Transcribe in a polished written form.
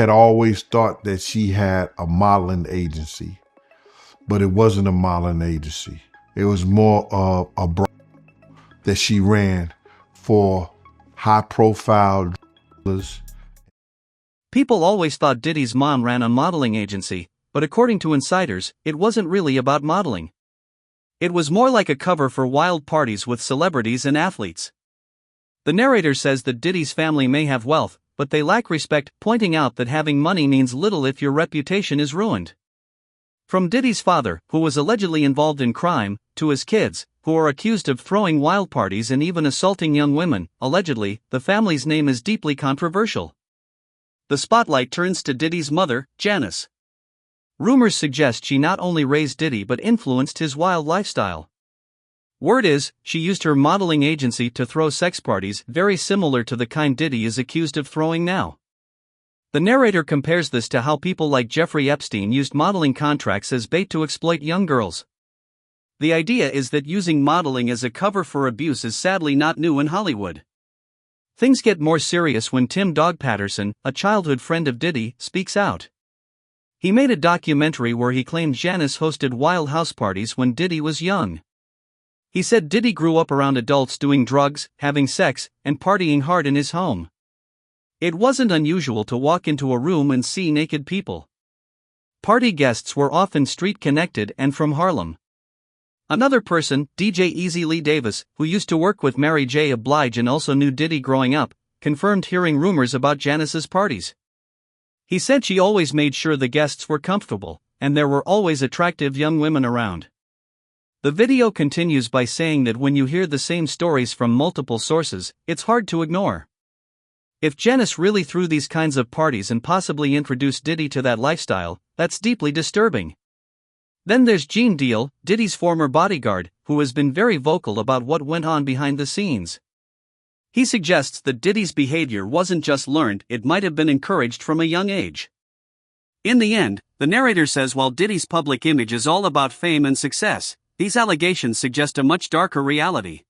had always thought that she had a modeling agency, but it wasn't a modeling agency. It was more of a brand that she ran for high-profile drillers. People always thought Diddy's mom ran a modeling agency, but according to insiders, it wasn't really about modeling. It was more like a cover for wild parties with celebrities and athletes. The narrator says that Diddy's family may have wealth, but they lack respect, pointing out that having money means little if your reputation is ruined. From Diddy's father, who was allegedly involved in crime, to his kids, who are accused of throwing wild parties and even assaulting young women, allegedly, the family's name is deeply controversial. The spotlight turns to Diddy's mother, Janice. Rumors suggest she not only raised Diddy but influenced his wild lifestyle. Word is, she used her modeling agency to throw sex parties very similar to the kind Diddy is accused of throwing now. The narrator compares this to how people like Jeffrey Epstein used modeling contracts as bait to exploit young girls. The idea is that using modeling as a cover for abuse is sadly not new in Hollywood. Things get more serious when Tim "Dog" Patterson, a childhood friend of Diddy, speaks out. He made a documentary where he claimed Janice hosted wild house parties when Diddy was young. He said Diddy grew up around adults doing drugs, having sex, and partying hard in his home. It wasn't unusual to walk into a room and see naked people. Party guests were often street-connected and from Harlem. Another person, DJ Easy Lee Davis, who used to work with Mary J. Blige and also knew Diddy growing up, confirmed hearing rumors about Janice's parties. He said she always made sure the guests were comfortable, and there were always attractive young women around. The video continues by saying that when you hear the same stories from multiple sources, it's hard to ignore. If Janice really threw these kinds of parties and possibly introduced Diddy to that lifestyle, that's deeply disturbing. Then there's Gene Deal, Diddy's former bodyguard, who has been very vocal about what went on behind the scenes. He suggests that Diddy's behavior wasn't just learned, it might have been encouraged from a young age. In the end, the narrator says while Diddy's public image is all about fame and success, these allegations suggest a much darker reality.